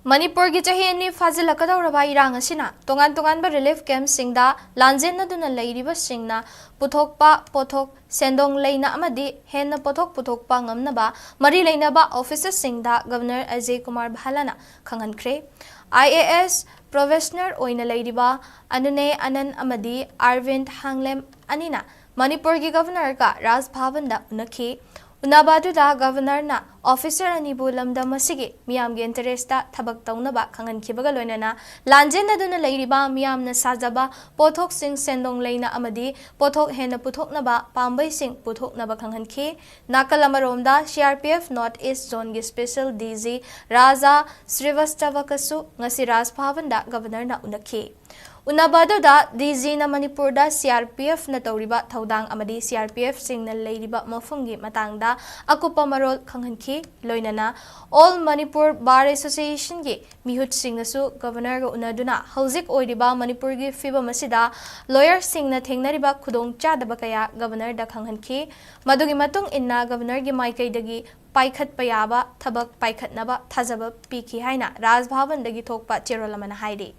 Manipur gi chahini fazilakadawraba irang asina tongan relief camp singda lanjen aduna leiriba singna Puthokpa Pot-Thok Sendong Leina Amadi Henna Puthokpa Ngamnaba Mari Leinaba officers singda Governor Ajay Kumar Bhalana Khanghankhre IAS Professional oina leiriba anune anan Amadi Arvind Hanglem anina Manipur gi governor ka Raj Bhavanda unakhi Unabaduda governor na officer anibu lamda masigi miyam ge interesta thabak taunaba khanghankhrebaga loinana lanjen aduna leiriba miyam na sajaba Pot-Thok sing Sendong Leina Amadi Pot-Thok Henna Puthoknaba pambai sing Puthoknaba khanghankhre nakalamaromda CRPF North East Zone gi special DG Raja Srivastava kasu ngasi Raj Bhavanda governor na unakhi Unabaduda DG na Manipur da CRPF na tawriba thaudang amadi CRPF sing na leiriba mafumgi matangda akupa marol khanghankhre loinana All Manipur Bar Association gi mihut sing nasu governor ga unaduna hauzik oiriba Manipur gi fiba masida lawyer sing na thengnariba khudong chadaba kaya governor da khanghankhre madugi matung inna governor gi maikai dagi paikhat payaba thabak paikhatnaba thajaba piki haina Raj Bhavan dagi thokpa cherolamana haide